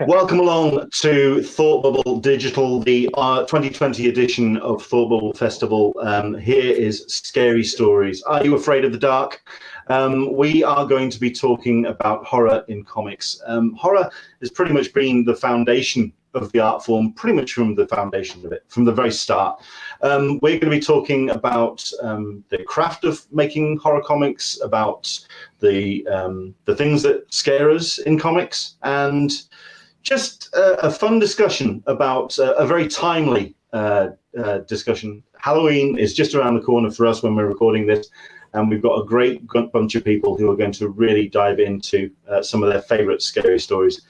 Welcome along to Thought Bubble Digital, the 2020 edition of Thought Bubble Festival. Here is Scary Stories. Are you afraid of the dark? We are going to be talking about horror in comics. Horror has pretty much been the foundation of the art form, pretty much from the foundation of it, from the very start. We're going to be talking about the craft of making horror comics, about the things that scare us in comics, and just a fun discussion about a very timely discussion. Halloween is just around the corner for us when we're recording this, and we've got a great bunch of people who are going to really dive into some of their favourite scary stories.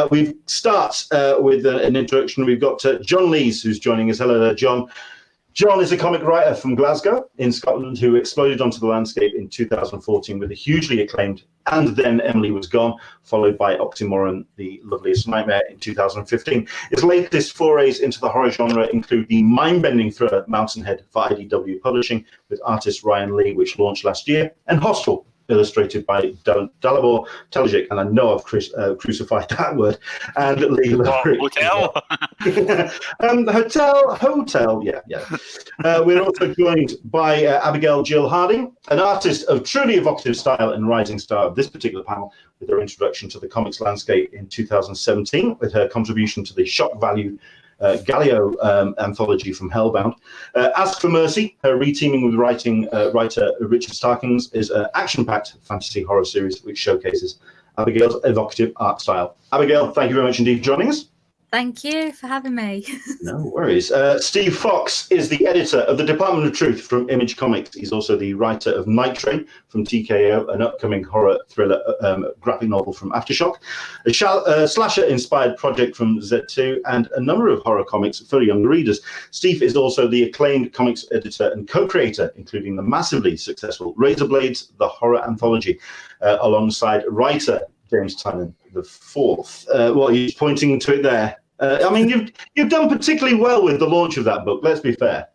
We start with an introduction. We've got John Lees, who's joining us. Hello there, John. John is a comic writer from Glasgow in Scotland who exploded onto the landscape in 2014 with a hugely acclaimed And Then Emily Was Gone, followed by Oxymoron, The Loveliest Nightmare in 2015. His latest forays into the horror genre include the mind-bending thriller Mountainhead for IDW Publishing with artist Ryan Lee, which launched last year, and Hostel, illustrated by Dalibor Telejic, and I know I've crucified that word, and Lee Lowry. Hotel, yeah. We're also joined by Abigail Jill Harding, an artist of truly evocative style and rising star of this particular panel, with her introduction to the comics landscape in 2017, with her contribution to the shock value Galileo anthology from Hellbound. Ask for Mercy, her reteaming with writer Richard Starkings, is an action-packed fantasy horror series which showcases Abigail's evocative art style. Abigail, thank you very much indeed for joining us. Thank you for having me. No worries. Steve Foxe is the editor of the Department of Truth from Image Comics. He's also the writer of Night Train from TKO, an upcoming horror thriller graphic novel from Aftershock, a slasher-inspired project from Z2, and a number of horror comics for younger readers. Steve is also the acclaimed comics editor and co-creator, including the massively successful Razor Blades, the horror anthology, alongside writer James Tynan the fourth. Well, he's pointing to it there. I mean, you've done particularly well with the launch of that book. Let's be fair.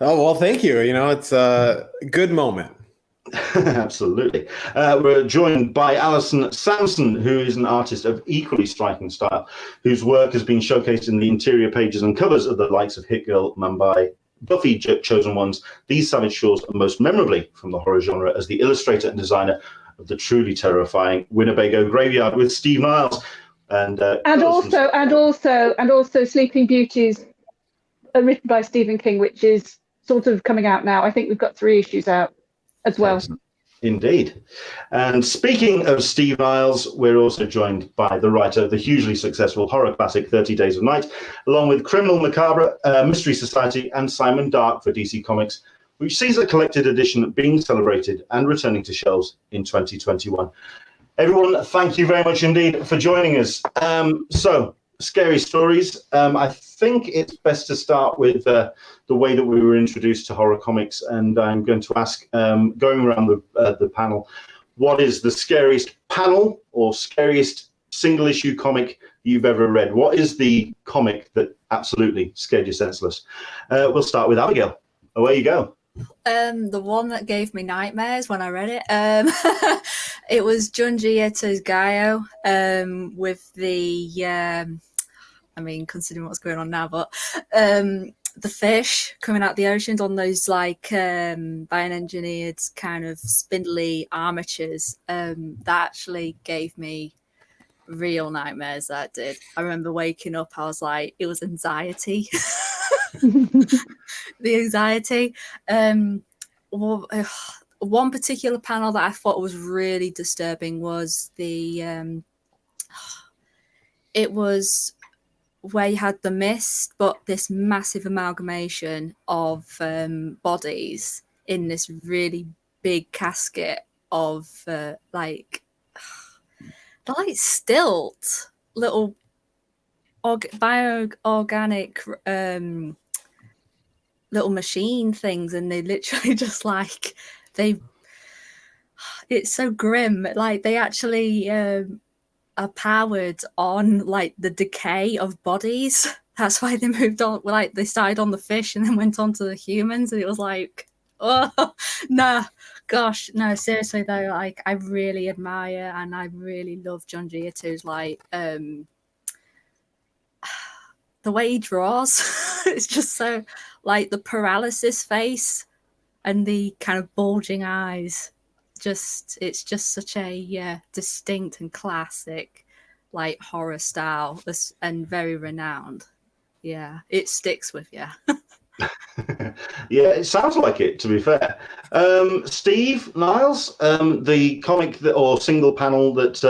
Oh well, thank you. You know, it's a good moment. Absolutely. We're joined by Allison Samson, who is an artist of equally striking style, whose work has been showcased in the interior pages and covers of the likes of Hit Girl, Mumbai, Buffy, Chosen Ones, These Savage Shores, and most memorably from the horror genre as the illustrator and designer of the truly terrifying Winnebago Graveyard with Steve Niles, and also Sleeping Beauties, written by Stephen King, which is sort of coming out now. I think we've got 3 issues out as well. Excellent. Indeed. And speaking of Steve Niles, we're also joined by the writer of the hugely successful horror classic 30 Days of Night, along with Criminal Macabre, Mystery Society, and Simon Dark for DC Comics, which sees a collected edition being celebrated and returning to shelves in 2021. Everyone, thank you very much indeed for joining us. So, scary stories. I think it's best to start with the way that we were introduced to horror comics, and I'm going to ask, going around the panel, what is the scariest panel or scariest single-issue comic you've ever read? What is the comic that absolutely scared you senseless? We'll start with Abigail. Away you go. The one that gave me nightmares when I read it, it was Junji Ito's Gaio, with the, I mean, considering what's going on now, but the fish coming out the oceans on those like by an engineered kind of spindly armatures, that actually gave me real nightmares. That did. I remember waking up, I was like, it was anxiety. The anxiety. One particular panel that I thought was really disturbing was the it was where you had the mist, but this massive amalgamation of bodies in this really big casket of like stilt little bioorganic little machine things, and they literally just like it's so grim. Like they actually are powered on like the decay of bodies. That's why they moved on. Like they started on the fish and then went on to the humans, and it was like, oh no, gosh, no, seriously though. Like I really admire and I really love Junji Ito's like the way he draws. It's just so, like, the paralysis face and the kind of bulging eyes. It's just such a distinct and classic, like, horror style, and very renowned. Yeah, it sticks with you. Yeah, it sounds like it, to be fair. Steve, Niles, the comic or single panel that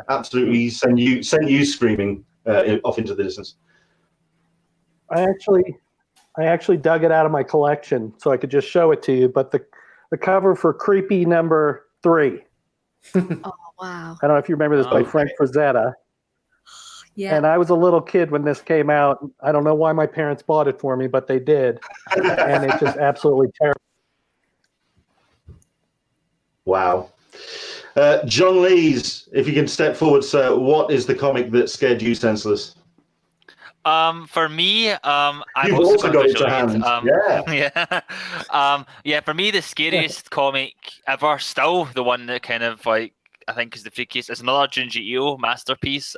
absolutely sent you screaming off into the distance. I actually dug it out of my collection so I could just show it to you. But the cover for Creepy number 3. Oh, wow. I don't know if you remember this by Frank Frazetta. Yeah. And I was a little kid when this came out. I don't know why my parents bought it for me, but they did. And it's just absolutely terrible. Wow. John Lees, if you can step forward, sir, what is the comic that scared you senseless? For me, I've You've also got it to hand. For me, the scariest comic ever, still the one that kind of like I think is the freakiest, is another Junji Ito masterpiece,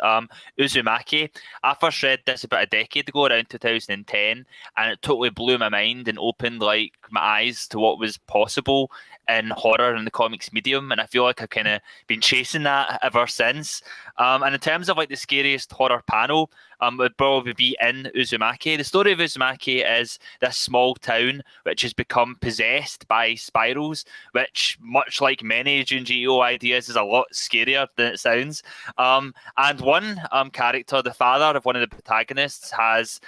Uzumaki. I first read this about a decade ago, around 2010, and it totally blew my mind and opened like my eyes to what was possible in horror in the comics medium, and I feel like I've kind of been chasing that ever since. And in terms of like the scariest horror panel, would probably be in Uzumaki. The story of Uzumaki is this small town which has become possessed by spirals, which, much like many Junji Ito ideas, is a lot scarier than it sounds. And one character, the father of one of the protagonists, has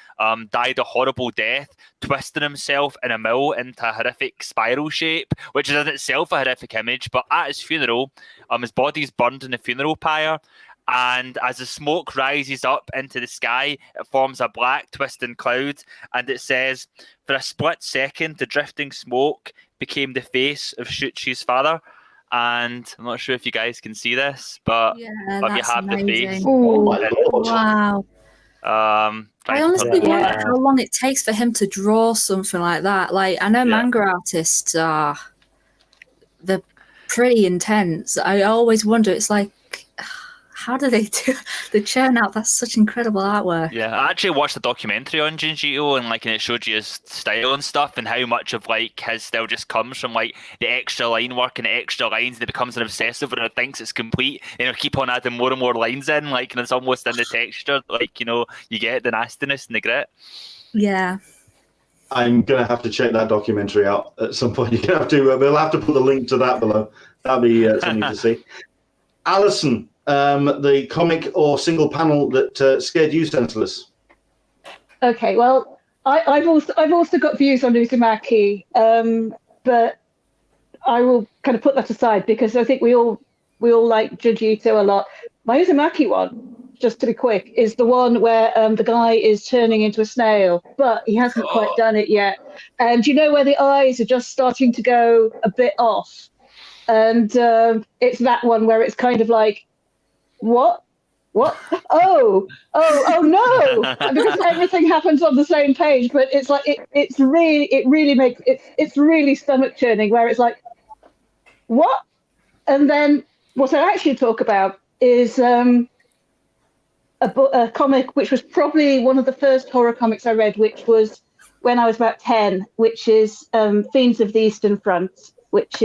died a horrible death, twisting himself in a mill into a horrific spiral shape, which is in itself a horrific image. But at his funeral, his body's burned in the funeral pyre, and as the smoke rises up into the sky, it forms a black twisting cloud, and it says, "For a split second, the drifting smoke became the face of Shuchi's father." And I'm not sure if you guys can see this, but you have amazing. the face. Oh my Lord. Wow. I honestly wonder how long it takes for him to draw something like that. Like, I know manga artists they're pretty intense. I always wonder, it's like, how do they churn out that's such incredible artwork? Yeah, I actually watched a documentary on Junji Ito, and it showed you his style and stuff, and how much of like his style just comes from like the extra line work and the extra lines, and it becomes an obsessive when it thinks it's complete, and he'll keep on adding more and more lines in, and it's almost in the texture, you get the nastiness and the grit. Yeah. I'm gonna have to check that documentary out at some point. You're gonna have to. We'll have to put the link to that below. That'll be something to see. Alison, the comic or single panel that scared you senseless. Okay, well, I've also got views on Uzumaki, but I will kind of put that aside because I think we all like Junji Ito a lot. My Uzumaki one, just to be quick, is the one where the guy is turning into a snail, but he hasn't quite done it yet. And you know where the eyes are just starting to go a bit off? And it's that one where it's kind of like, what? Oh no! Because everything happens on the same page, but it's like it's really stomach churning. Where it's like, what? And then what I actually talk about is a comic which was probably one of the first horror comics I read, which was when I was about 10, which is Fiends of the Eastern Front, which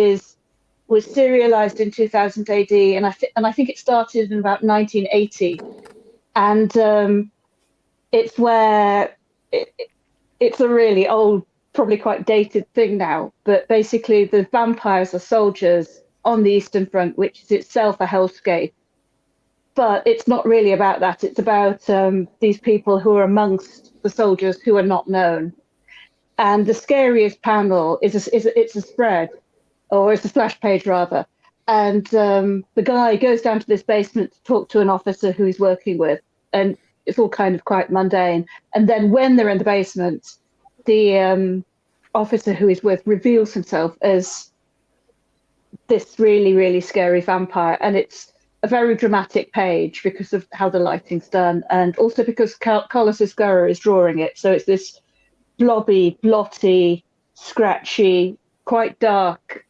was serialized in 2000 AD, and I think it started in about 1980, and it's where it's a really old, probably quite dated thing now, but basically the vampires are soldiers on the Eastern Front, which is itself a hellscape. But it's not really about that. It's about these people who are amongst the soldiers who are not known. And the scariest panel it's a spread, or it's a splash page rather. And the guy goes down to this basement to talk to an officer who he's working with, and it's all kind of quite mundane. And then when they're in the basement, the officer who he's with reveals himself as this really, really scary vampire. And it's a very dramatic page because of how the lighting's done, and also because Carlos Esguerra is drawing it. So it's this blobby, blotty, scratchy, quite dark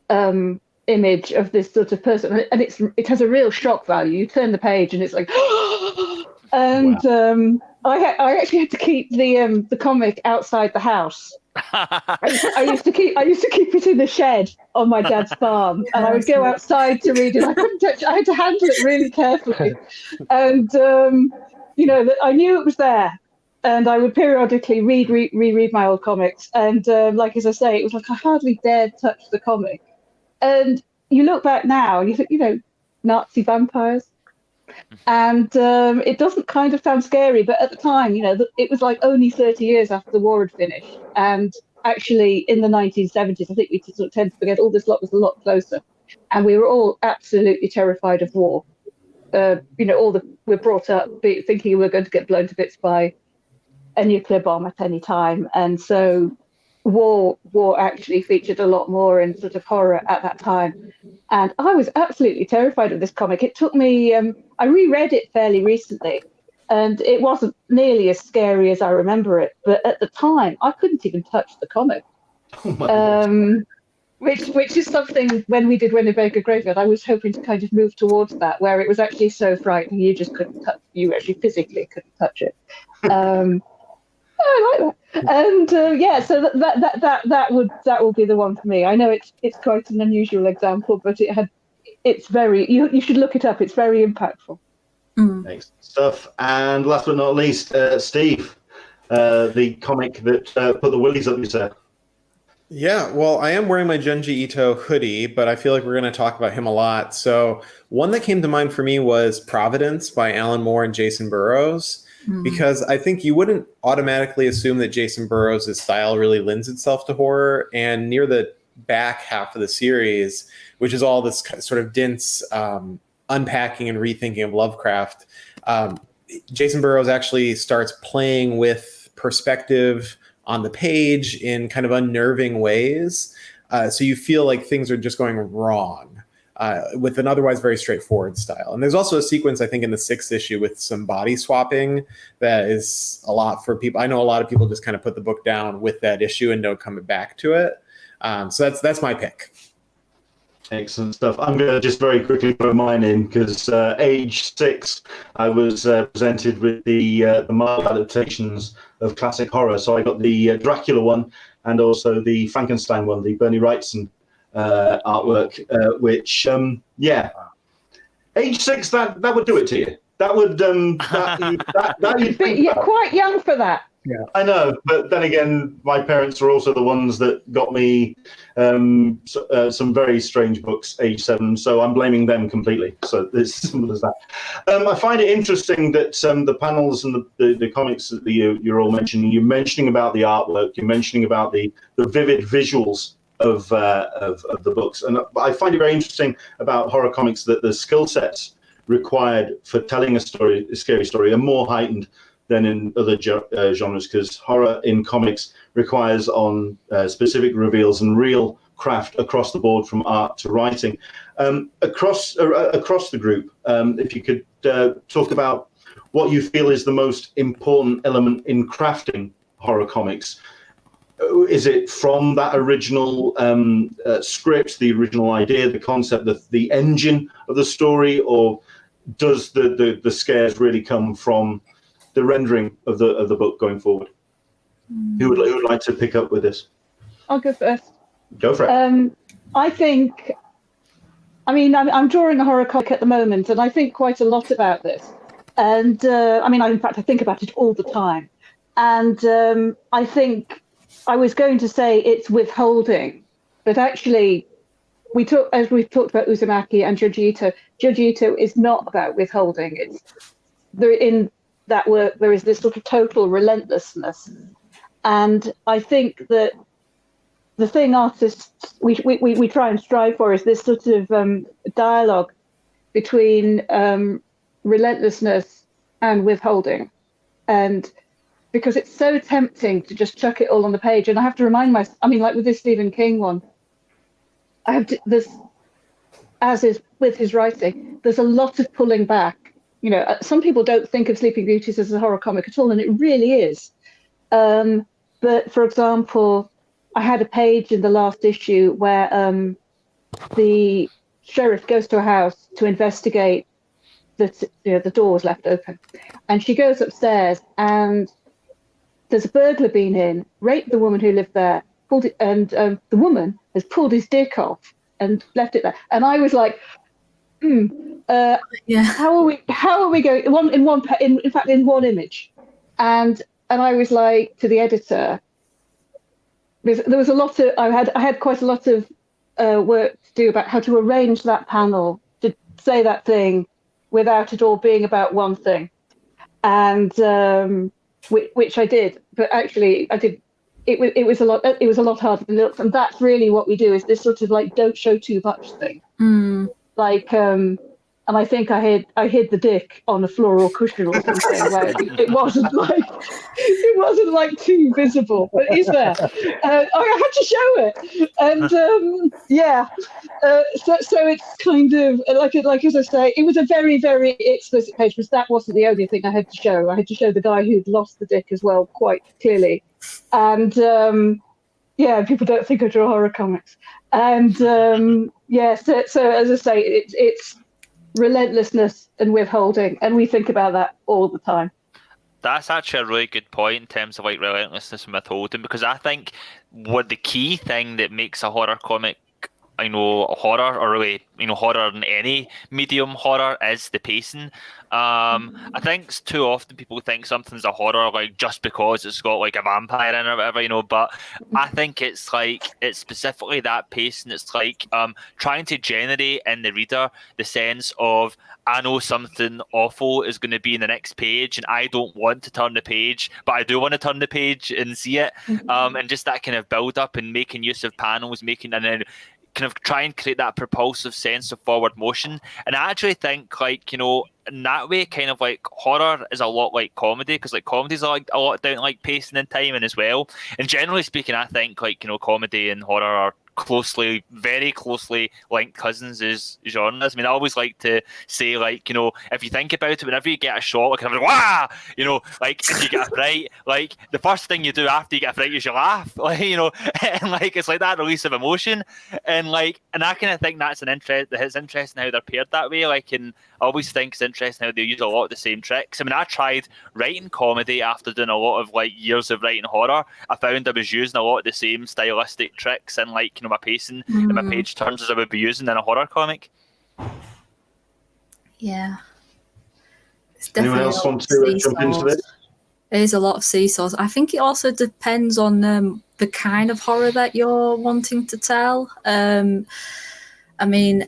image of this sort of person, and it has a real shock value. You turn the page and it's like, and I actually had to keep the comic outside the house. I used to keep it in the shed on my dad's farm, and I would go outside to read it. I couldn't touch it. I had to handle it really carefully, and I knew it was there, and I would periodically reread my old comics. And like as I say, it was like I hardly dared touch the comic. And you look back now, and you think, Nazi vampires. And it doesn't kind of sound scary, but at the time, it was like only 30 years after the war had finished. And actually, in the 1970s, I think we sort of tend to forget all this lot was a lot closer. And we were all absolutely terrified of war. We're brought up thinking we're going to get blown to bits by a nuclear bomb at any time. And so war actually featured a lot more in sort of horror at that time. And I was absolutely terrified of this comic. It took me, I reread it fairly recently, and it wasn't nearly as scary as I remember it. But at the time, I couldn't even touch the comic. Oh my God. Which is something, when we did Winnebago Graveyard, I was hoping to kind of move towards that, where it was actually so frightening you just couldn't touch, you actually physically couldn't touch it. I like that. And so that will be the one for me. I know it's quite an unusual example, but it's very, you should look it up. It's very impactful. Excellent stuff. And last but not least, Steve, the comic that put the willies up your set. Yeah, well, I am wearing my Junji Ito hoodie, but I feel like we're going to talk about him a lot. So one that came to mind for me was Providence by Alan Moore and Jason Burrows. Because I think you wouldn't automatically assume that Jason Burrows' style really lends itself to horror. And near the back half of the series, which is all this sort of dense unpacking and rethinking of Lovecraft, Jason Burrows actually starts playing with perspective on the page in kind of unnerving ways. So you feel like things are just going wrong. With an otherwise very straightforward style. And there's also a sequence, I think, in the 6th issue with some body swapping that is a lot for people. I know a lot of people just kind of put the book down with that issue and don't come back to it. So that's my pick. Excellent stuff. I'm going to just very quickly put mine in because age 6, I was presented with the Marvel adaptations of classic horror. So I got the Dracula one and also the Frankenstein one, the Bernie Wrightson artwork, which age 6, that would do it to you. That would you're quite young for that. Yeah, I know, but then again, my parents were also the ones that got me some very strange books, age 7. So I'm blaming them completely. So it's simple as that. I find it interesting that the panels and the comics that you're all mentioning. You're mentioning about the artwork. You're mentioning about the vivid visuals of the books, and I find it very interesting about horror comics that the skill sets required for telling a scary story, are more heightened than in other genres, because horror in comics requires on specific reveals and real craft across the board, from art to writing. Across the group, if you could talk about what you feel is the most important element in crafting horror comics. Is it from that original script, the original idea, the concept, the engine of the story, or does the scares really come from the rendering of the book going forward? Who would like to pick up with this? I'll go first. Go for it. I'm drawing a horror comic at the moment, and I think quite a lot about this. And in fact, I think about it all the time. And I think I was going to say it's withholding, but actually, as we've talked about Uzumaki and Junji Ito is not about withholding. In that work, there is this sort of total relentlessness. And I think that the thing artists, we try and strive for is this sort of dialogue between relentlessness and withholding. And because it's so tempting to just chuck it all on the page. And I have to remind myself, like with this Stephen King one, as is with his writing, there's a lot of pulling back. Some people don't think of Sleeping Beauties as a horror comic at all, and it really is. But for example, I had a page in the last issue where the sheriff goes to a house to investigate that the door was left open, and she goes upstairs, and there's a burglar been in, raped the woman who lived there, pulled it, and the woman has pulled his dick off and left it there. And I was like, how are we going in fact in one image? And I was like to the editor, because there was a lot of I had quite a lot of work to do about how to arrange that panel to say that thing without it all being about one thing, and which I did. But actually, I did. It was a lot. It was a lot harder than it looks, and that's really what we do, is this sort of like don't show too much thing. Like, and I think I hid the dick on a floral cushion or something. Where it wasn't like too visible. But is there? I had to show it, and so it's kind of like as I say, it was a very, very explicit page, because that wasn't the only thing I had to show. I had to show the guy who'd lost the dick as well, quite clearly, and people don't think I draw horror comics, and so as I say, it's relentlessness and withholding, and we think about that all the time. That's actually a really good point in terms of like relentlessness and withholding, because I think what the key thing that makes a horror comic, horror, or really, horror in any medium horror, is the pacing. I think too often people think something's a horror like just because it's got like a vampire in it or whatever, but I think it's specifically that pacing. It's like trying to generate in the reader the sense of, I know something awful is going to be in the next page, and I don't want to turn the page, but I do want to turn the page and see it. And just that kind of build up and making use of panels, and then kind of try and create that propulsive sense of forward motion. And I actually think, in that way, kind of like horror is a lot like comedy, because like comedy's like a lot down like pacing and timing as well. And generally speaking, I think comedy and horror are very closely linked cousins as genres. I mean, I always like to say, if you think about it, whenever you get a shot, kind of wow, if you get a fright, the first thing you do after you get a fright is you laugh, and it's like that release of emotion, and I kind of think that's it's interesting how they're paired that way. And I always think it's interesting how they use a lot of the same tricks. I mean, I tried writing comedy after doing a lot of years of writing horror. I found I was using a lot of the same stylistic tricks and my pacing and my page turns as I would be using in a horror comic. Yeah. Anyone else want to jump into this? There's a lot of seesaws. I think it also depends on the kind of horror that you're wanting to tell. I mean,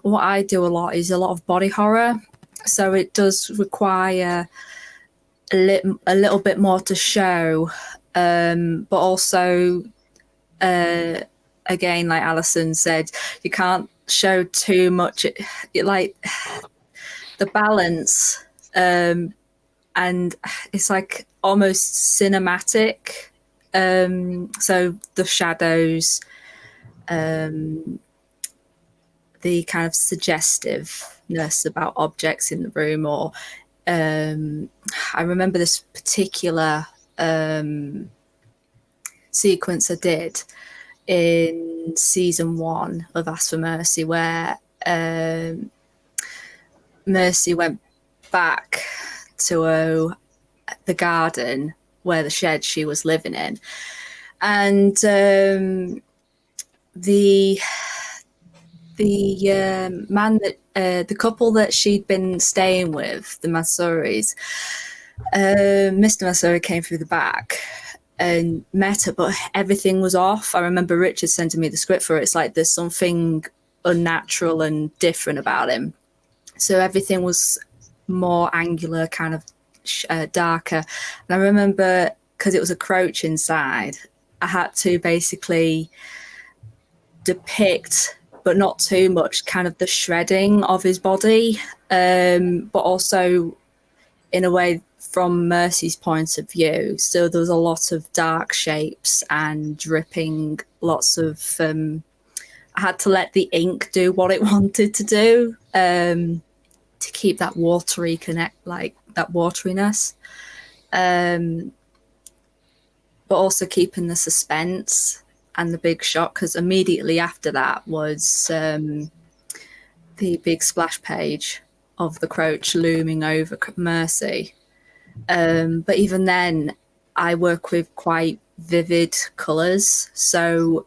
what I do a lot is a lot of body horror, so it does require a little bit more to show, but also again, like Alison said, you can't show too much. Like the balance, and it's like almost cinematic. So the shadows, the kind of suggestiveness about objects in the room, or I remember this particular sequence I did in season 1 of Ask for Mercy, where Mercy went back to the garden where the shed she was living in, and the man that the couple that she'd been staying with, the Masuris, Mr. Masuri came through the back and met her, but everything was off. I remember Richard sending me the script for it. It's like there's something unnatural and different about him. So everything was more angular, kind of darker. And I remember, because it was a crouch inside, I had to basically depict, but not too much, kind of the shredding of his body, but also in a way from Mercy's point of view. So there was a lot of dark shapes and dripping, lots of I had to let the ink do what it wanted to do, to keep that watery that wateriness, but also keeping the suspense and the big shock, because immediately after that was the big splash page of the Croach looming over Mercy. But even then, I work with quite vivid colours, so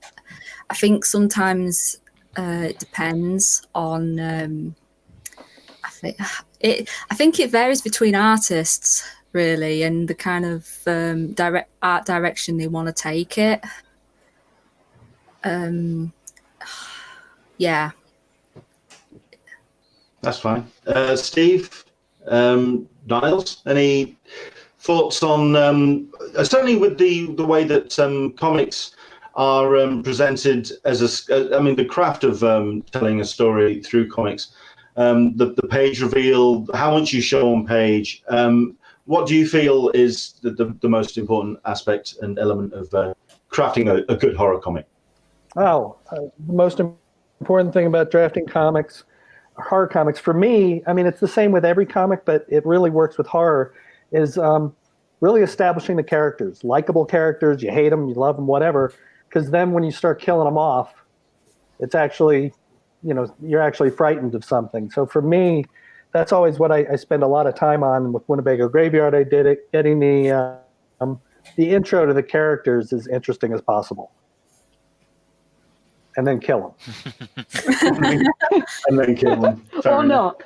I think sometimes it depends on. I think it varies between artists really, and the kind of art direction they want to take it. Yeah. That's fine. Steve, Niles, any thoughts on certainly with the way that comics are presented as the craft of telling a story through comics, the page reveal, how much you show on page. What do you feel is the most important aspect and element of crafting a good horror comic? The most important thing about drafting comics, horror comics, for me, I mean, it's the same with every comic, but it really works with horror, is really establishing the characters, likable characters. You hate them, you love them, whatever, because then when you start killing them off, it's actually, you're actually frightened of something. So for me, that's always what I spend a lot of time on. With Winnebago Graveyard, I did it, getting the intro to the characters as interesting as possible. And then kill them. And then kill them. Or not.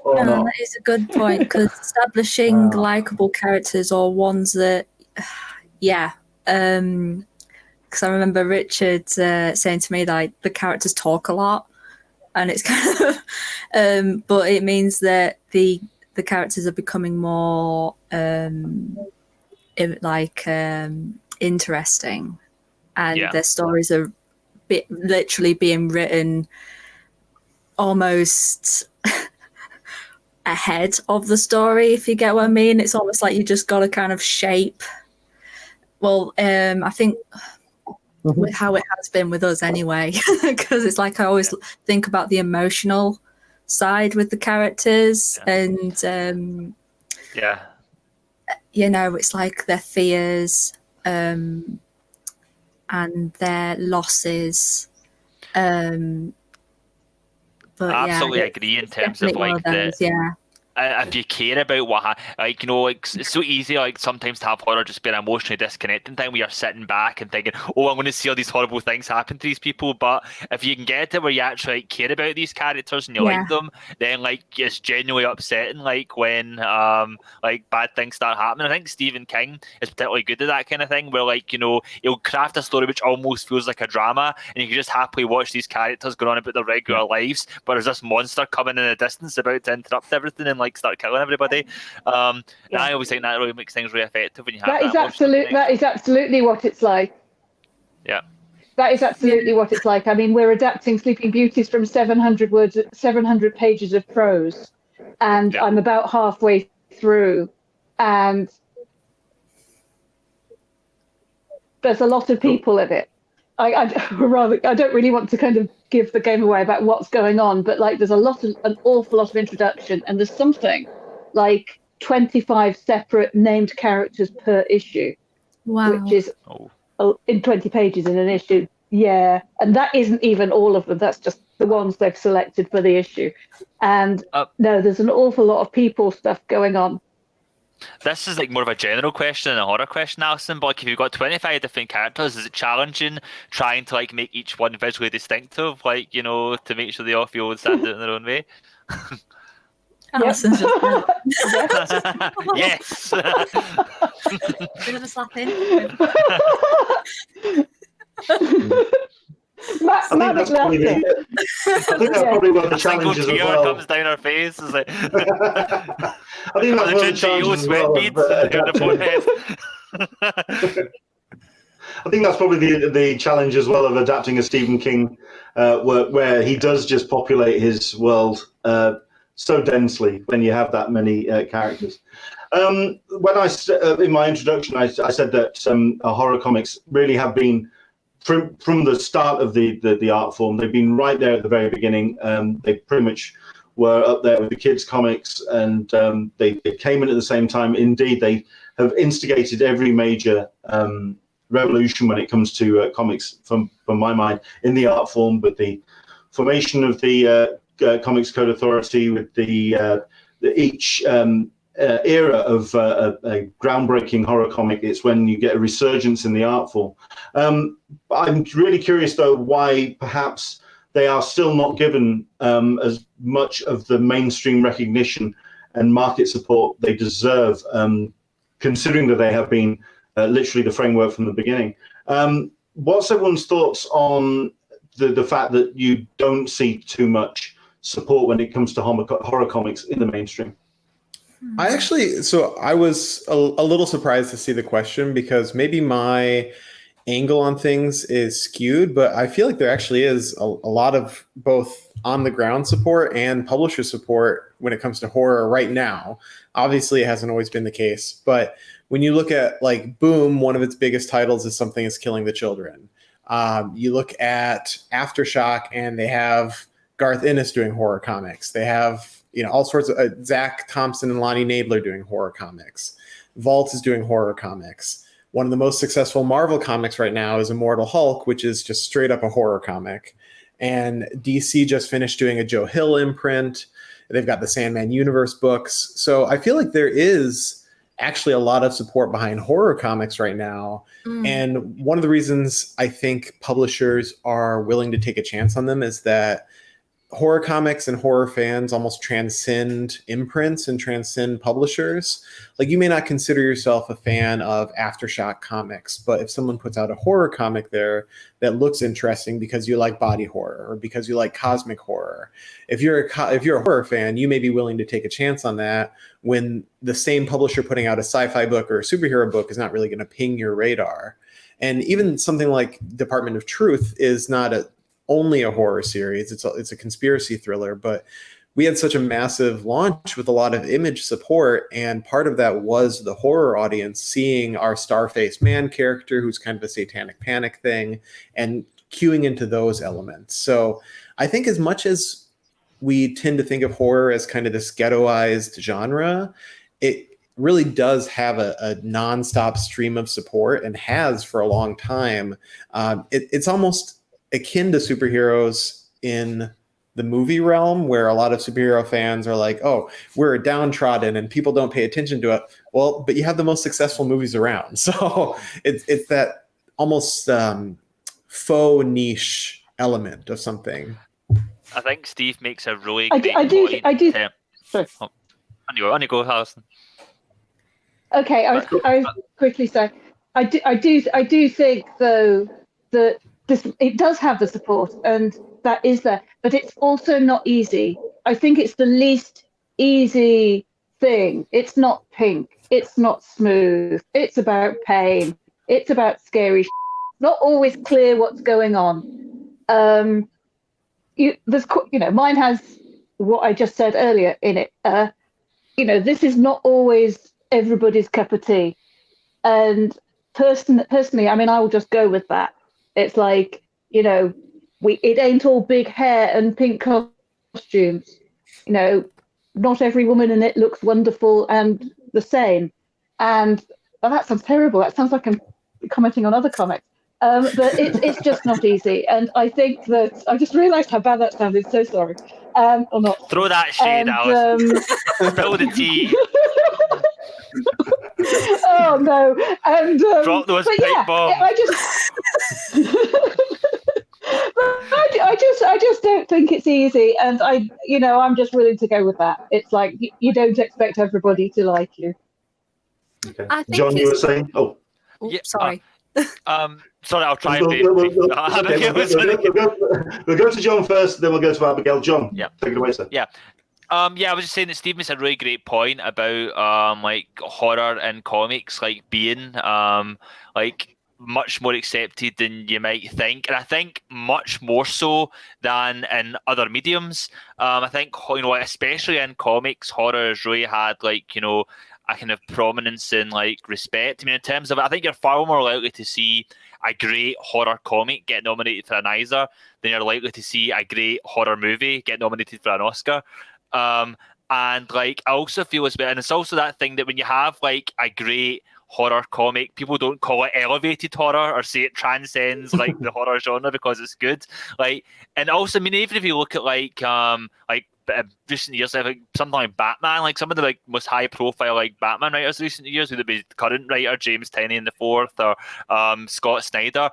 Or not. That is a good point, because establishing likable characters or ones that, because I remember Richard saying to me, like, the characters talk a lot, and it's kind of, but it means that the characters are becoming more interesting, and their stories are literally being written almost ahead of the story, if you get what I mean. It's almost like you just got to kind of shape. Well, I think with how it has been with us anyway, because it's like I always think about the emotional side with the characters, and it's like their fears and their losses. But absolutely agree in terms of like if you care about what it's so easy, like, sometimes to have horror just be an emotionally disconnecting thing where you're sitting back and thinking, oh, I'm going to see all these horrible things happen to these people. But if you can get it where you actually care about these characters and you like them, then like it's genuinely upsetting, like when like bad things start happening. I think Stephen King is particularly good at that kind of thing, where like, he'll craft a story which almost feels like a drama, and you can just happily watch these characters go on about their regular lives, but there's this monster coming in the distance about to interrupt everything and like start killing everybody. And I always think that really makes things really effective when you have that. That is absolutely what it's like. Yeah. That is absolutely what it's like. I mean, we're adapting Sleeping Beauties from 700 pages of prose, and I'm about halfway through, and there's a lot of people in it. I don't really want to kind of give the game away about what's going on, but like there's an awful lot of introduction, and there's something like 25 separate named characters per issue. Wow. Which is in 20 pages in an issue. Yeah, and that isn't even all of them. That's just the ones they've selected for the issue. And no, there's an awful lot of people stuff going on. This is like more of a general question than a horror question, Alison, but like, if you've got 25 different characters, is it challenging trying to like make each one visually distinctive, like, to make sure they all feel and stand out in their own way? Alison's just yes. Bit of a slap in. I think that's probably one of the challenges as well. Comes down her face. It's like, I think that's one of the challenges as well. I think that's probably the challenge as well of adapting a Stephen King work, where he does just populate his world so densely when you have that many characters. When in my introduction, I said that horror comics really have been, from the start of the art form, they've been right there at the very beginning. They pretty much were up there with the kids' comics, and they came in at the same time. Indeed, they have instigated every major revolution when it comes to comics, from my mind, in the art form, with the formation of the Comics Code Authority with each era of a groundbreaking horror comic. It's when you get a resurgence in the art form. I'm really curious, though, why perhaps they are still not given as much of the mainstream recognition and market support they deserve, considering that they have been literally the framework from the beginning. What's everyone's thoughts on the fact that you don't see too much support when it comes to horror comics in the mainstream? I was a little surprised to see the question, because maybe my angle on things is skewed, but I feel like there actually is a lot of both on the ground support and publisher support when it comes to horror right now. Obviously, it hasn't always been the case, but when you look at like Boom, one of its biggest titles is Something is Killing the Children. You look at Aftershock, and they have Garth Ennis doing horror comics. They have all sorts of Zach Thompson and Lonnie Nadler doing horror comics. Vault is doing horror comics. One of the most successful Marvel comics right now is Immortal Hulk, which is just straight up a horror comic. And DC just finished doing a Joe Hill imprint. They've got the Sandman Universe books. So I feel like there is actually a lot of support behind horror comics right now. And one of the reasons I think publishers are willing to take a chance on them is that horror comics and horror fans almost transcend imprints and transcend publishers. Like, you may not consider yourself a fan of Aftershock comics, but if someone puts out a horror comic there that looks interesting because you like body horror or because you like cosmic horror, if you're a horror fan, you may be willing to take a chance on that when the same publisher putting out a sci-fi book or a superhero book is not really going to ping your radar. And even something like Department of Truth is not only a horror series. It's a conspiracy thriller, but we had such a massive launch with a lot of Image support, and part of that was the horror audience seeing our Star-Faced Man character, who's kind of a satanic panic thing, and queuing into those elements. So I think as much as we tend to think of horror as kind of this ghettoized genre, it really does have a nonstop stream of support, and has for a long time. It's almost akin to superheroes in the movie realm, where a lot of superhero fans are like, oh, we're downtrodden and people don't pay attention to it. Well, but you have the most successful movies around. So it's that almost faux niche element of something. I think Steve makes a really I great do. point. Sorry. On you go, Alison. Okay, I was quickly saying, I do think though that it does have the support, and that is there, but it's also not easy. I think it's the least easy thing. It's not pink. It's not smooth. It's about pain. It's about scary. Not always clear what's going on. Mine has what I just said earlier in it. This is not always everybody's cup of tea, and personally, I mean, I will just go with that. It's like, it ain't all big hair and pink costumes. Not every woman in it looks wonderful and the same. And that sounds terrible. That sounds like I'm commenting on other comics. But it's just not easy. And I think that I just realised how bad that sounded. So sorry. Or not. Throw that shade, Alison. Spill the tea. Oh no! And drop those pipe bombs. I just don't think it's easy, and I'm just willing to go with that. It's like you don't expect everybody to like you. Okay. I think John, you were saying? Oh, Yeah, sorry. Sorry, I'll try and be. We'll go to John first, then we'll go to Abigail. John, take it away, sir. Yeah. I was just saying that Steve makes a really great point about like horror in comics being much more accepted than you might think, and I think much more so than in other mediums. I think especially in comics, horror has really had a kind of prominence and respect. I mean, in terms of, I think you're far more likely to see a great horror comic get nominated for an Eisner than you're likely to see a great horror movie get nominated for an Oscar. And I also feel as well, and it's also that thing that when you have a great horror comic. People don't call it elevated horror or say it transcends like the horror genre because it's good. Like, and also, I mean, even if you look at like recent years, like something like Batman, like some of the like most high profile like Batman writers recent years, whether it be current writer James Tynion the Fourth or Scott Snyder,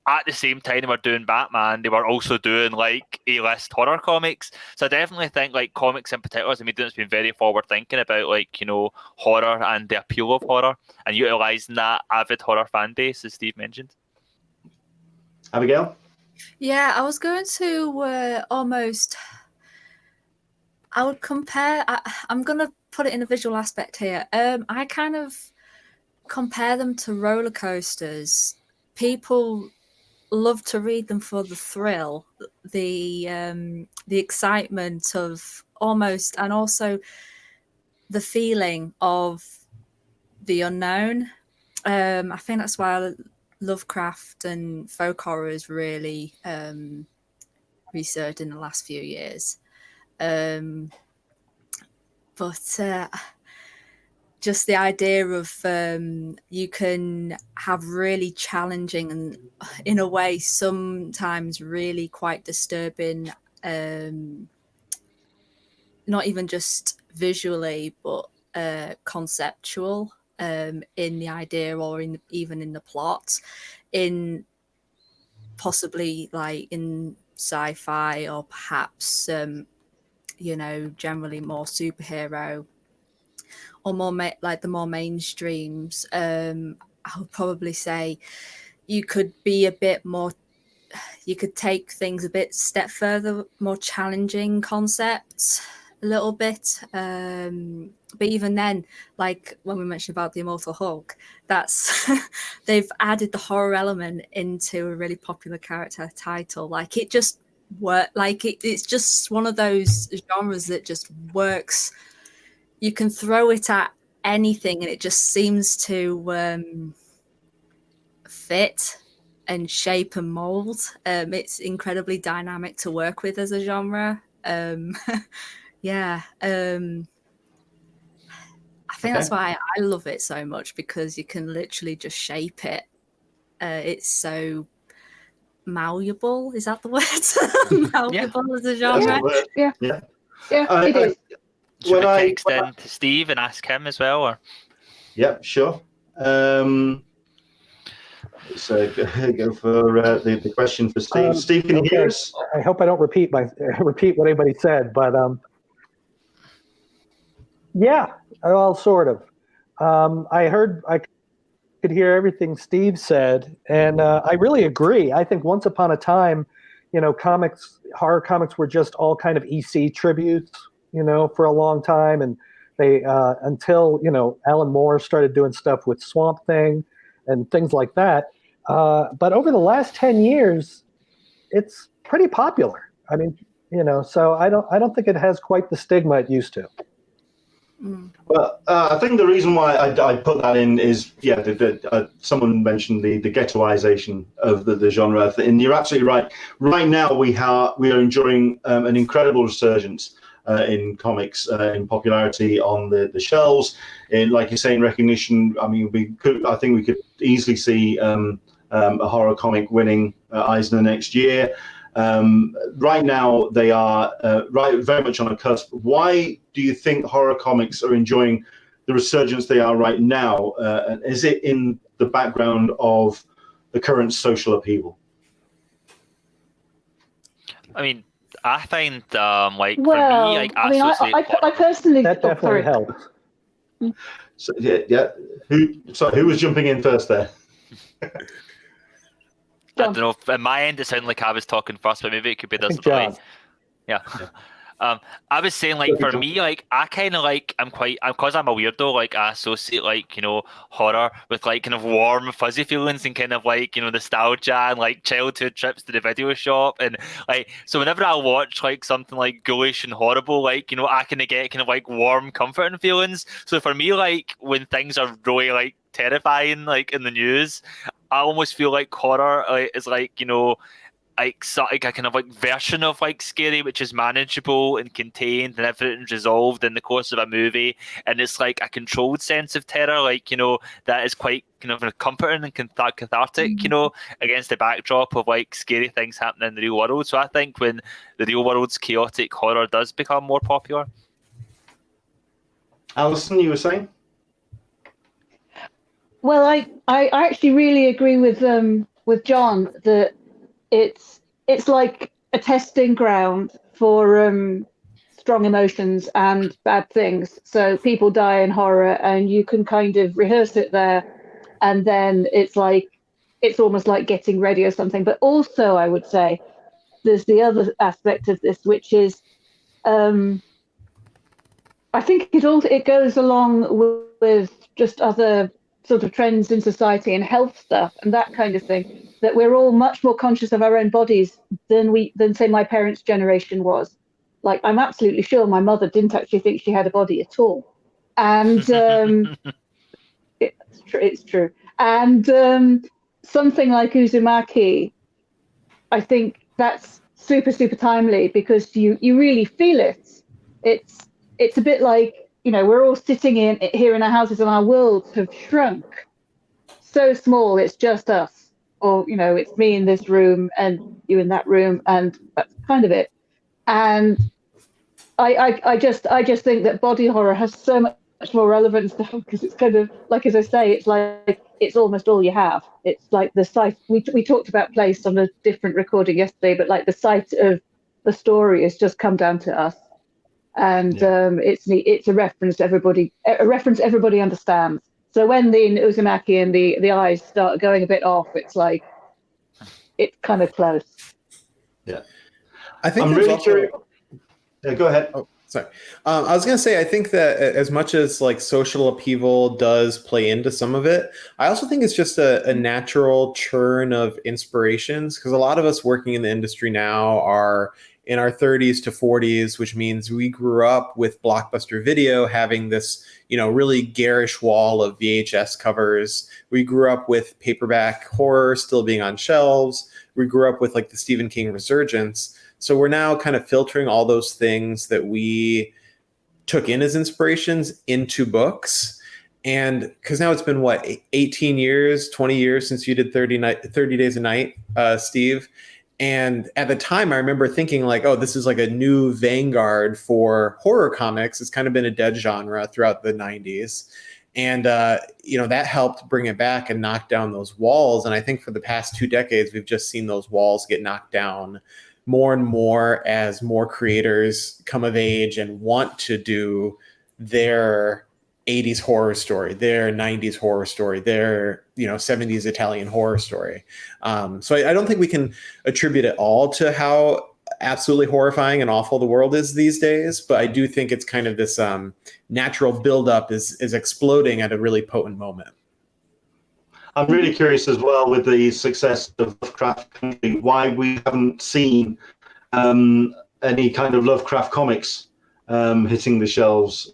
at the same time they were doing Batman, they were also doing like A-list horror comics. So I definitely think like comics in particular as a medium has been very forward thinking about like, you know, horror and the appeal of horror and utilising that avid horror fan base, as Steve mentioned. Abigail? Yeah, I was going to I would compare, I'm going to put it in a visual aspect here. I kind of compare them to roller coasters. People love to read them for the thrill, the excitement of almost, and also the feeling of the unknown. I think that's why Lovecraft and folk horror is really researched in the last few years. But just the idea of you can have really challenging and in a way sometimes really quite disturbing, not even just visually but conceptual in the idea or even in the plot, in possibly like in sci-fi or perhaps you know, generally more superhero or more like the more mainstreams. I would probably say you could be a bit more, you could take things a bit step further, more challenging concepts a little bit. But even then, like when we mentioned about the Immortal Hulk, that's they've added the horror element into a really popular character title. Like it just like it's just one of those genres that just works. You can throw it at anything and it just seems to fit and shape and mold. It's incredibly dynamic to work with as a genre. Yeah. I think that's why I love it so much, because you can literally just shape it. It's so malleable. Is that the word? Malleable as a genre. Yeah, it is. Should we text in to Steve and ask him as well? Or? Yeah, sure. So go for the question for Steve. Steve, can you hear us? I hope I don't repeat what anybody said, but yeah, well, sort of. I could hear everything Steve said, and I really agree. I think once upon a time, you know, horror comics were just all kind of EC tributes, you know, for a long time, and they until, you know, Alan Moore started doing stuff with Swamp Thing and things like that. But over the last 10 years, it's pretty popular. I mean, you know, so I don't think it has quite the stigma it used to. Well, I think the reason why I put that in is, someone mentioned the ghettoization of the genre, and you're absolutely right. Right now, we are enjoying an incredible resurgence in comics, in popularity on the shelves, in, like you say, in recognition. I mean, I think we could easily see a horror comic winning Eisner next year. Right now, they are very much on a cusp. Why do you think horror comics are enjoying the resurgence they are right now? Is it in the background of the current social upheaval? I mean, I find for me, like I personally that definitely helps. So, who was jumping in first there? I don't know. At my end, it sounded like I was talking first, but maybe it could be this way. Yeah. I was saying, like, for me, like, I kind of like, because I'm a weirdo, like, I associate, like, you know, horror with, like, kind of warm, fuzzy feelings and kind of, like, you know, nostalgia and, like, childhood trips to the video shop. And, like, so whenever I watch, like, something, like, ghoulish and horrible, like, you know, I kind of get kind of, like, warm, comforting feelings. So for me, like, when things are really, like, terrifying, like, in the news, I almost feel like horror is, like, you know, like a kind of like version of like scary, which is manageable and contained and everything's resolved in the course of a movie, and it's like a controlled sense of terror, like, you know, that is quite kind of comforting and cathartic, you know, against the backdrop of like scary things happening in the real world. So I think when the real world's chaotic horror does become more popular. Alison, you were saying? Well, I actually really agree with John that it's like a testing ground for strong emotions and bad things. So people die in horror, and you can kind of rehearse it there, and then it's almost like getting ready or something. But also, I would say there's the other aspect of this, which is I think it goes along with just other sort of trends in society and health stuff and that kind of thing, that we're all much more conscious of our own bodies than say my parents' generation was. Like, I'm absolutely sure my mother didn't actually think she had a body at all, and it's true. And something like Uzumaki, I think that's super timely, because you really feel it. It's a bit like, you know, we're all sitting here in our houses and our worlds have shrunk so small, it's just us. Or, you know, it's me in this room and you in that room, and that's kind of it. And I just think that body horror has so much more relevance now, because it's kind of like, as I say, it's like it's almost all you have. It's like the site we talked about place on a different recording yesterday, but like the site of the story has just come down to us. And it's a reference everybody understands. So when the Uzumaki and the eyes start going a bit off, it's like it's kind of close. Yeah, I think I'm really curious. Yeah, go ahead. Oh, sorry. I was going to say, I think that as much as like social upheaval does play into some of it, I also think it's just a natural churn of inspirations, because a lot of us working in the industry now are in our 30s to 40s, which means we grew up with Blockbuster Video having this, you know, really garish wall of VHS covers. We grew up with paperback horror still being on shelves. We grew up with like the Stephen King resurgence. So we're now kind of filtering all those things that we took in as inspirations into books. And because now it's been, what, 18 years, 20 years since you did 30 Days a Night, Steve. And at the time, I remember thinking like, oh, this is like a new vanguard for horror comics. It's kind of been a dead genre throughout the 90s. And, you know, that helped bring it back and knock down those walls. And I think for the past 2 decades, we've just seen those walls get knocked down more and more as more creators come of age and want to do their 80s horror story, their 90s horror story, their, you know, 70s Italian horror story. So I don't think we can attribute it all to how absolutely horrifying and awful the world is these days, but I do think it's kind of this natural buildup is exploding at a really potent moment. I'm really curious as well, with the success of Lovecraft Country, why we haven't seen any kind of Lovecraft comics hitting the shelves.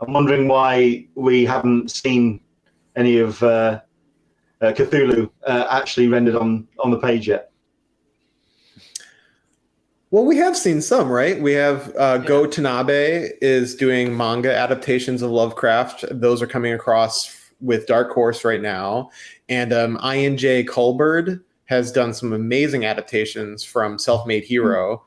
I'm wondering why we haven't seen any of Cthulhu actually rendered on the page yet. Well, we have seen some, right? We have Go Tanabe is doing manga adaptations of Lovecraft. Those are coming across with Dark Horse right now. And I.N.J. Culberd has done some amazing adaptations from Self-Made Hero.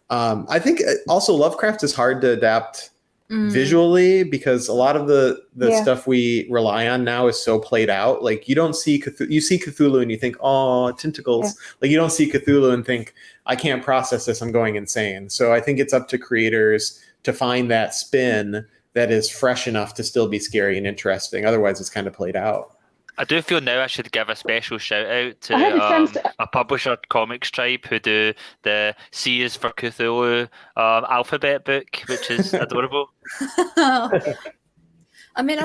I think also Lovecraft is hard to adapt visually, because a lot of the stuff we rely on now is so played out. Like, you don't see Cthulhu, you see Cthulhu and you think, oh, tentacles. Like, you don't see Cthulhu and think, I can't process this, I'm going insane. So I think it's up to creators to find that spin that is fresh enough to still be scary and interesting. Otherwise, it's kind of played out. I do feel now I should give a special shout out to a publisher, Comics Tribe, who do the C is for Cthulhu alphabet book, which is adorable. I mean, I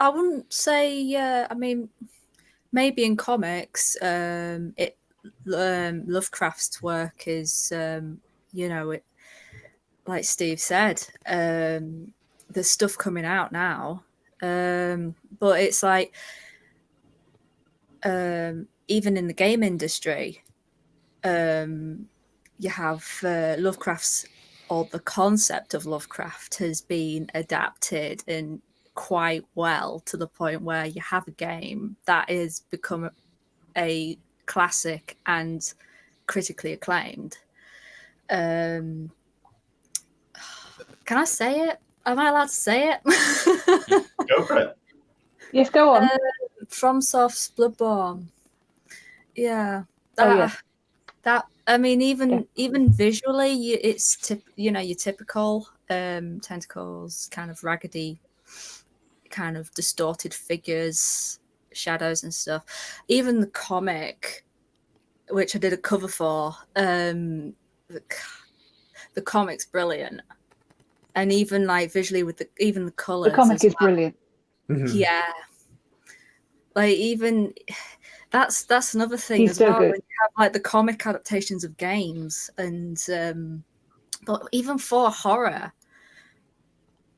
wouldn't say. I mean, maybe in comics, Lovecraft's work is, you know, it, like Steve said, there's stuff coming out now. But it's like, even in the game industry, you have Lovecraft's, or the concept of Lovecraft has been adapted in quite well to the point where you have a game that is become a classic and critically acclaimed. Can I say it? Am I allowed to say it? Go for it. Yes, go on. FromSoft's Bloodborne. Yeah. That I mean, even visually, it's your typical tentacles, kind of raggedy, kind of distorted figures, shadows and stuff. Even the comic, which I did a cover for, the comic's brilliant, and even like visually with even the colors. The comic is brilliant. Mhm. Yeah, like even. That's another thing He's as so well. good. When you have like the comic adaptations of games, and but even for horror,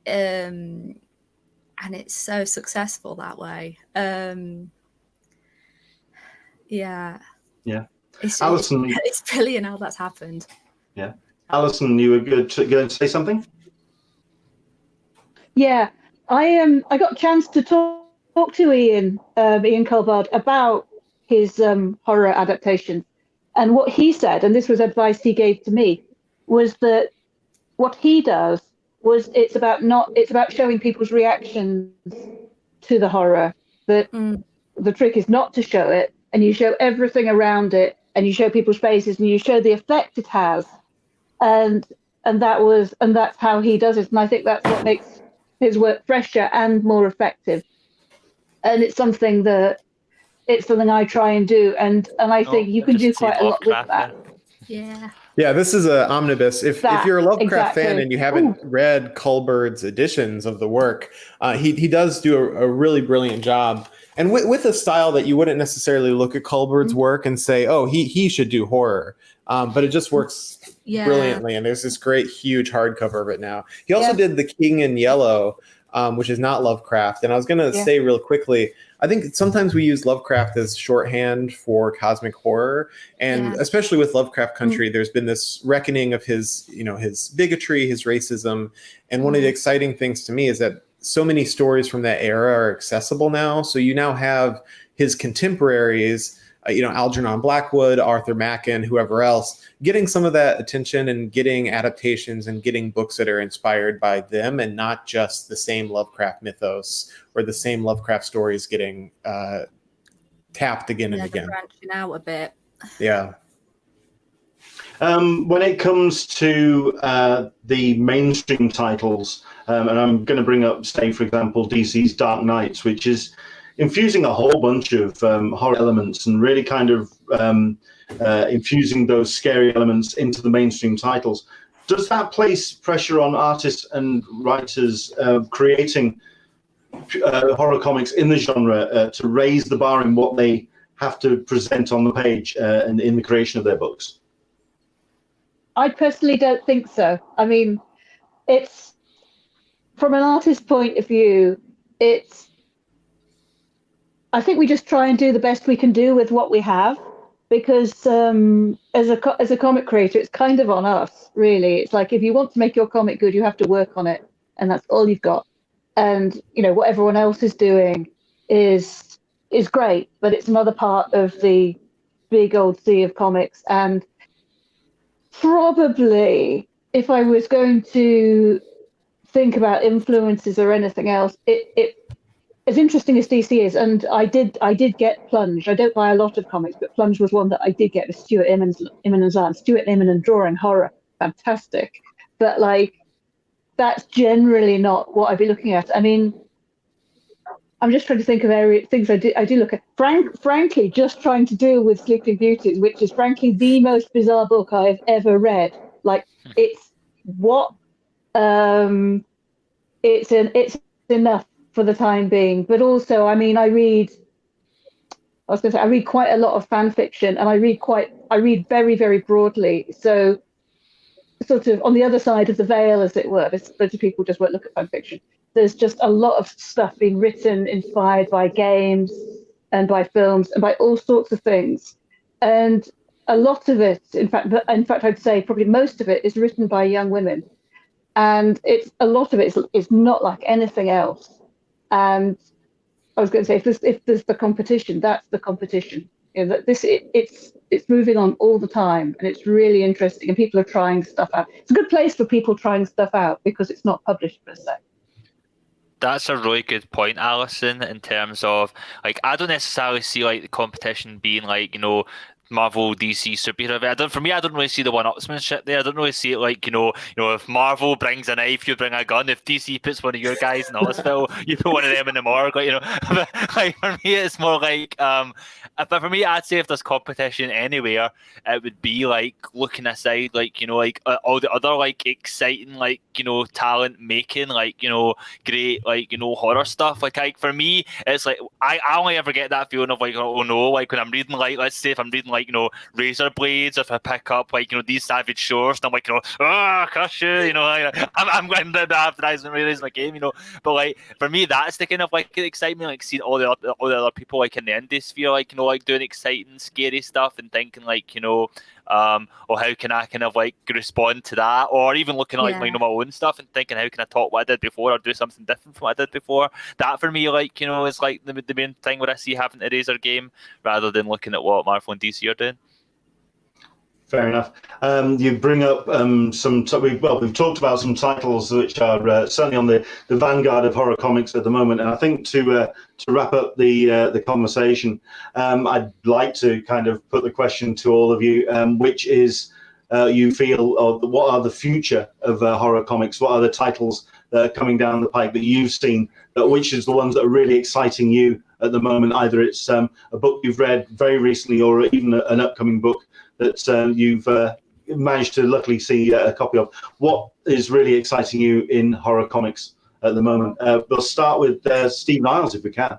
and it's so successful that way. Yeah. Alison, It's brilliant how that's happened. yeah. Alison, you were going to say something? Yeah, I got a chance to talk to Ian Colbard about his horror adaptation, and what he said, and this was advice he gave to me, was that what he does was it's about showing people's reactions to the horror. That the trick is not to show it, and you show everything around it, and you show people's faces, and you show the effect it has, and that's how he does it, and I think that's what makes his work fresher and more effective. And it's something I try and do, and I think you can do quite a lot with that. Yeah. Yeah, this is an omnibus. If you're a Lovecraft fan and you haven't read Culbert's editions of the work, he does do a really brilliant job. And with a style that you wouldn't necessarily look at Culbert's work and say, oh, he should do horror. But it just works brilliantly. And there's this great, huge hardcover of it now. He also did The King in Yellow, which is not Lovecraft. And I was going to say real quickly, I think sometimes we use Lovecraft as shorthand for cosmic horror. And especially with Lovecraft Country, there's been this reckoning of his bigotry, his racism. And one of the exciting things to me is that so many stories from that era are accessible now. So you now have his contemporaries, Algernon Blackwood, Arthur Machen, whoever else, getting some of that attention and getting adaptations and getting books that are inspired by them and not just the same Lovecraft mythos or the same Lovecraft stories getting tapped again and again. Branching out a bit. Yeah. When it comes to the mainstream titles, and I'm going to bring up, say, for example, DC's Dark Knights, which is infusing a whole bunch of horror elements and really kind of infusing those scary elements into the mainstream titles. Does that place pressure on artists and writers creating horror comics in the genre to raise the bar in what they have to present on the page and in the creation of their books? I personally don't think so. I mean, it's from an artist's point of view, I think we just try and do the best we can do with what we have, because as a comic creator, it's kind of on us, really. It's like, if you want to make your comic good, you have to work on it, and that's all you've got. And what everyone else is doing is great, but it's another part of the big old sea of comics. And probably, if I was going to think about influences or anything else, it as interesting as DC is, and I did get Plunge. I don't buy a lot of comics, but Plunge was one that I did get with Stuart Immonen's art. Stuart Immonen drawing horror, fantastic. But that's generally not what I'd be looking at. I mean, I'm just trying to think of things I do look at. Frankly, just trying to deal with Sleeping Beauty, which is frankly the most bizarre book I've ever read. It's enough for the time being. But also, I mean, I read quite a lot of fan fiction, and I read very, very broadly. So sort of on the other side of the veil, as it were, there's loads of people just won't look at fan fiction. There's just a lot of stuff being written, inspired by games and by films and by all sorts of things. And a lot of it, in fact, I'd say probably most of it is written by young women, and a lot of it is not like anything else. And I was going to say, if there's the competition, that's the competition. You know, that it's moving on all the time, and it's really interesting, and people are trying stuff out. It's a good place for people trying stuff out because it's not published per se. That's a really good point, Alison, in terms of, like, I don't necessarily see, like, the competition being, like, you know, Marvel, DC, superhero. For me, I don't really see the one-upsmanship there. I don't really see it like, you know, if Marvel brings a knife, you bring a gun. If DC puts one of your guys in the hospital, you put one of them in the morgue. Like, you know, like, for me, it's more like, but for me, I'd say if there's competition anywhere, it would be like looking aside, like, you know, like all the other like exciting, like, you know, talent making, like, you know, great, like, you know, horror stuff. Like for me, it's like I only ever get that feeling of like, oh no, like when I'm reading, like, let's say if I'm reading like, you know, Razor Blades, if I pick up like, you know, These Savage Shores, and I'm like, you know, crush you, you know, I'm going to the advertisement really is my game, you know. But like for me, that's the kind of like excitement, like seeing all the other people like in the indie sphere, like, you know, like doing exciting, scary stuff and thinking like, you know, or how can I kind of like respond to that, or even looking at like you know, my own stuff and thinking how can I top what I did before or do something different from what I did before. That for me, like, you know, is like the main thing where I see having to raise our game rather than looking at what Marvel and DC are doing. Fair enough. You bring up we've talked about some titles which are certainly on the vanguard of horror comics at the moment, and I think to wrap up the conversation, I'd like to kind of put the question to all of you, which is you feel of what are the future of horror comics? What are the titles that are coming down the pike that you've seen? Which is the ones that are really exciting you at the moment? Either it's a book you've read very recently, or even an upcoming book that you've managed to luckily see a copy of. What is really exciting you in horror comics at the moment? We'll start with Steve Niles, if we can.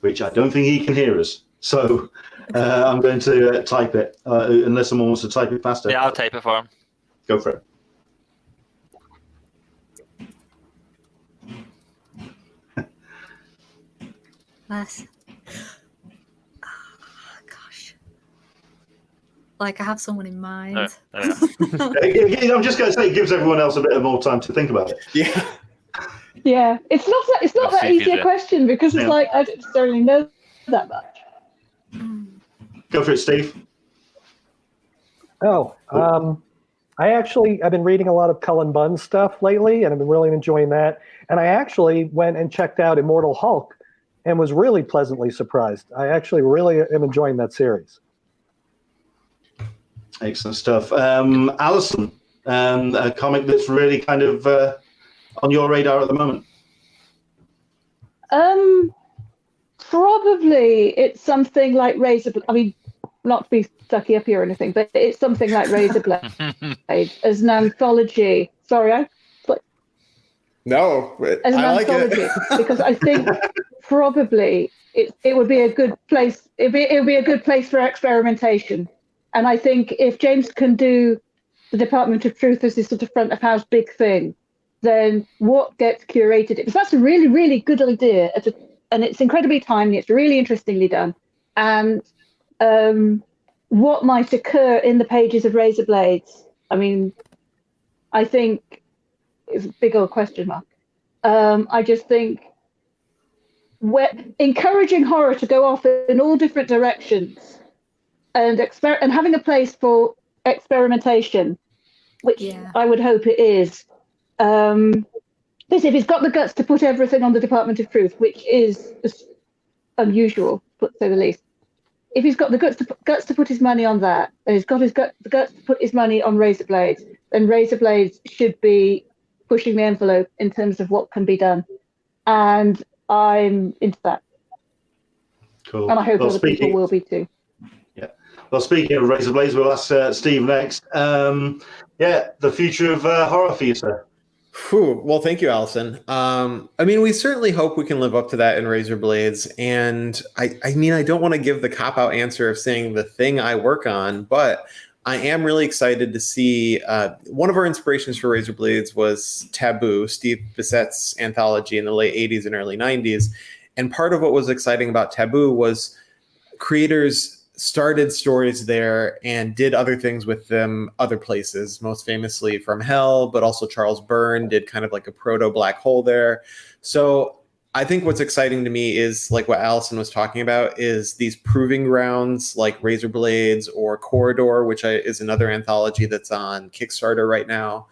Which I don't think he can hear us. So I'm going to type it, unless someone wants to type it faster. Yeah, I'll type it for him. Go for it. Nice. Like I have someone in mind. I'm just going to say it gives everyone else a bit more time to think about it. Yeah. Yeah, it's not that easy a question because it's like I don't necessarily know that much. Go for it, Steve. I've been reading a lot of Cullen Bunn stuff lately, and I've been really enjoying that. And I actually went and checked out Immortal Hulk and was really pleasantly surprised. I actually really am enjoying that series. Excellent stuff. Alison, a comic that's really kind of on your radar at the moment? Probably it's something like Razorblade. I mean, not to be sucky up here or anything, but it's something like Razorblade as an anthology. Sorry, No, as an I like anthology it. because I think probably it would be a good place. It would be a good place for experimentation. And I think if James can do the Department of Truth as this sort of front of house big thing, then what gets curated? Because that's a really, really good idea. And it's incredibly timely. It's really interestingly done. And what might occur in the pages of Razorblades? I mean, I think it's a big old question mark. I just think encouraging horror to go off in all different directions and having a place for experimentation, which I would hope it is. If he's got the guts to put everything on the Department of Truth, which is unusual, to say the least. If he's got the guts to put his money on that, and he's got the guts to put his money on Razorblades, then Razorblades should be pushing the envelope in terms of what can be done. And I'm into that. Cool. And I hope other people will be too. Well, speaking of Razorblades, we'll ask Steve next. The future of horror for you, sir. Well, thank you, Alison. I mean, we certainly hope we can live up to that in Razorblades. And I mean, I don't want to give the cop-out answer of saying the thing I work on, but I am really excited to see one of our inspirations for Razorblades was Taboo, Steve Bissett's anthology in the late 80s and early 90s. And part of what was exciting about Taboo was creators started stories there and did other things with them other places, most famously From Hell, but also Charles Byrne did kind of like a proto Black Hole there. So I think what's exciting to me is like what Allison was talking about is these proving grounds like Razor Blades or Corridor, which is another anthology that's on Kickstarter right now.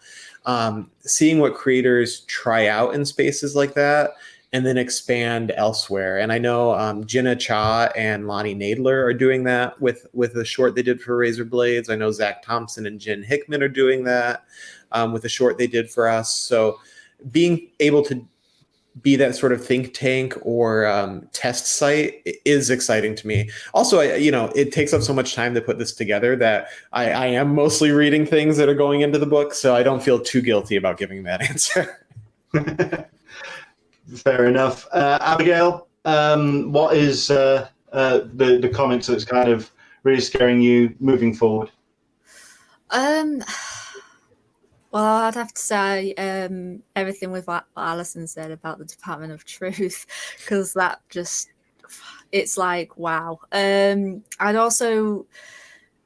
Seeing what creators try out in spaces like that and then expand elsewhere. And I know Jenna Cha and Lonnie Nadler are doing that with a short they did for Razor Blades. I know Zach Thompson and Jen Hickman are doing that with a short they did for us. So being able to be that sort of think tank or test site is exciting to me. Also, it takes up so much time to put this together that I am mostly reading things that are going into the book, so I don't feel too guilty about giving that answer. Fair enough. Abigail, what is the comics that's kind of really scaring you moving forward? Well, I'd have to say everything with what Alison said about the Department of Truth, because that just, it's like, wow. I'd also,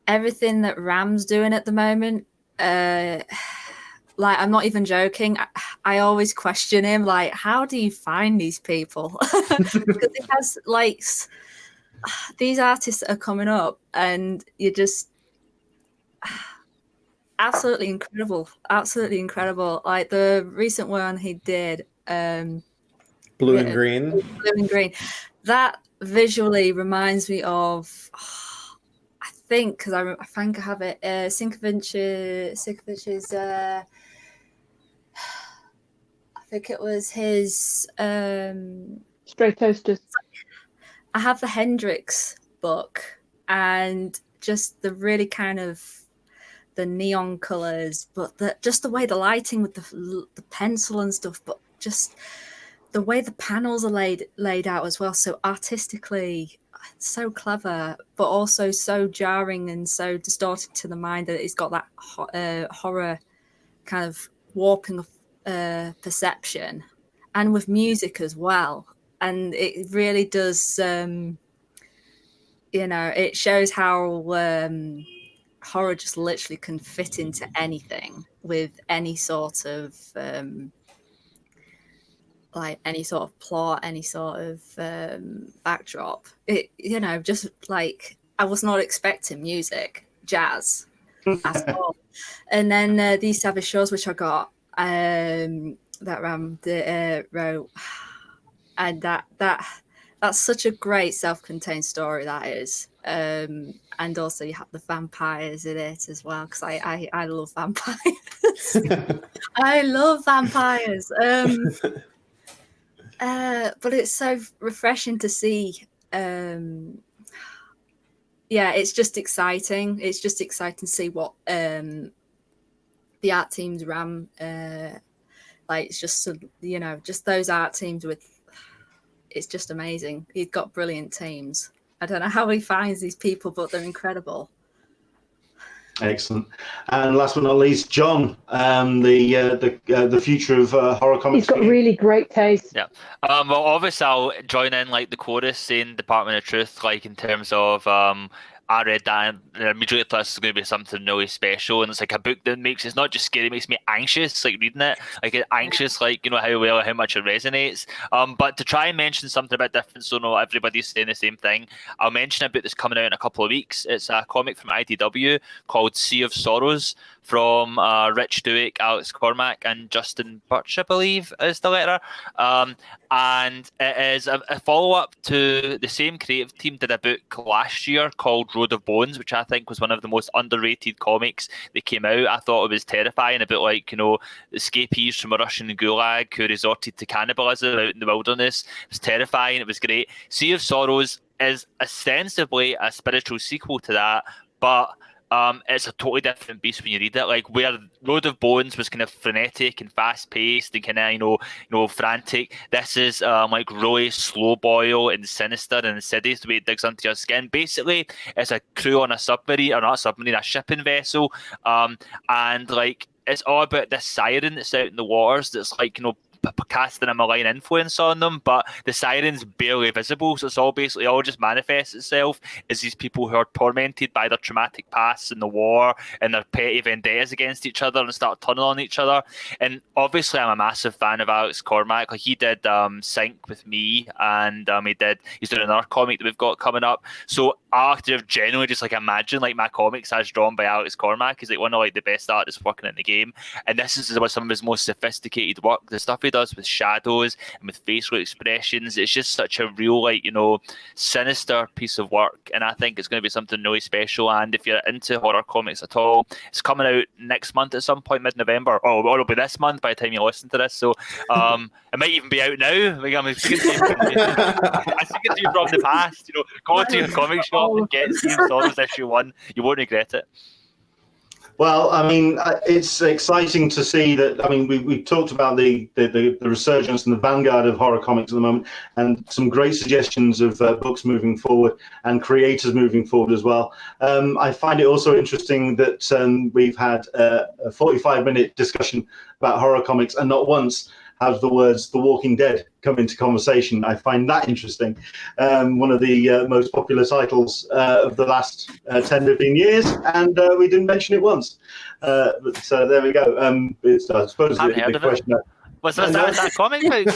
everything that Ram's doing at the moment, like, I'm not even joking. I always question him, like, how do you find these people? Because it has, like, these artists that are coming up, and you're just absolutely incredible. Like, the recent one he did, Blue and Green. That visually reminds me of, I think, because I think I have it, Sinkovich's, I think it was his Stray Toasters. I have the Hendrix book, and just the really kind of the neon colors, but just the way the lighting with the pencil and stuff, but just the way the panels are laid out as well, so artistically so clever, but also so jarring and so distorted to the mind that it's got that horror kind of warping of perception, and with music as well. And it really does, it shows how horror just literally can fit into anything with any sort of any sort of plot, any sort of backdrop. It, just like, I was not expecting music, jazz at all. And then these Savage Shores, which I got, that Ram wrote, and that's such a great self-contained story, that is. And also you have the vampires in it as well, because I love vampires. I love vampires. But it's so refreshing to see. It's just exciting. It's just exciting to see what the art teams Ram, it's just, just those art teams with, it's just amazing. He's got brilliant teams. I don't know how he finds these people, but they're incredible. Excellent. And last but not least, John, the future of horror comics. He's got really great taste. Yeah. Well, obviously, I'll join in like the chorus saying Department of Truth, like in terms of I read that and immediately thought this is going to be something really special, and it's like a book that makes, it's not just scary, it makes me anxious, like reading it, like anxious, like how much it resonates. But to try and mention something a bit different, so not everybody's saying the same thing, I'll mention a book that's coming out in a couple of weeks. It's a comic from IDW called Sea of Sorrows, from Rich Douek, Alex Cormack, and Justin Birch, I believe, is the letter. And it is a follow-up to the same creative team did a book last year called Road of Bones, which I think was one of the most underrated comics that came out. I thought it was terrifying, about escapees from a Russian gulag who resorted to cannibalism out in the wilderness. It was terrifying. It was great. Sea of Sorrows is ostensibly a spiritual sequel to that, but it's a totally different beast when you read it. Like, where Road of Bones was kind of frenetic and fast-paced and kind of frantic, this is like really slow boil and sinister and insidious the way it digs into your skin. Basically, it's a crew on a submarine, or not a submarine, a shipping vessel, and like it's all about this siren that's out in the waters that's like casting a malign influence on them, but the siren's barely visible, so it's all basically all just manifests itself as these people who are tormented by their traumatic pasts in the war and their petty vendettas against each other and start turning on each other. And obviously I'm a massive fan of Alex Cormack. Like, he did Sync with me, and he's doing another comic that we've got coming up. So I generally just like imagine like my comics as drawn by Alex Cormack. He's like one of like the best artists working in the game, and this is some of his most sophisticated work. The stuff he does with shadows and with facial expressions, it's just such a real sinister piece of work, and I think it's going to be something really special. And if you're into horror comics at all, it's coming out next month at some point, mid-November, or it'll be this month by the time you listen to this, so it might even be out now. Like, I'm speaking to you from the past, go to your comic shop and get Steve Sorrow's issue 1. You won't regret it. Well, I mean, it's exciting to see that. I mean, we've talked about the resurgence and the vanguard of horror comics at the moment, and some great suggestions of books moving forward and creators moving forward as well. I find it also interesting that we've had a 45-minute discussion about horror comics, and not once have the words "The Walking Dead" come into conversation. I find that interesting. One of the most popular titles of the last 10, 15 years, and we didn't mention it once. But there we go. I suppose the question. Was that comic book?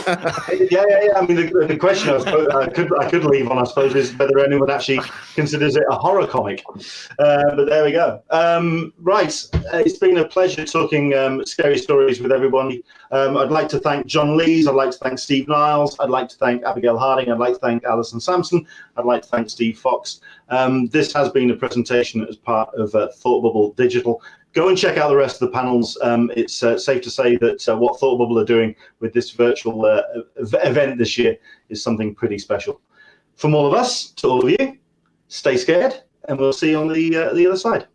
Yeah. I mean, the question I could leave on, I suppose, is whether anyone actually considers it a horror comic. But there we go. Right, it's been a pleasure talking scary stories with everybody. I'd like to thank John Lees. I'd like to thank Steve Niles. I'd like to thank Abigail Harding. I'd like to thank Allison Samson. I'd like to thank Steve Foxe. This has been a presentation as part of Thought Bubble Digital. Go and check out the rest of the panels. It's safe to say that what Thought Bubble are doing with this virtual event this year is something pretty special. From all of us to all of you, stay scared, and we'll see you on the other side.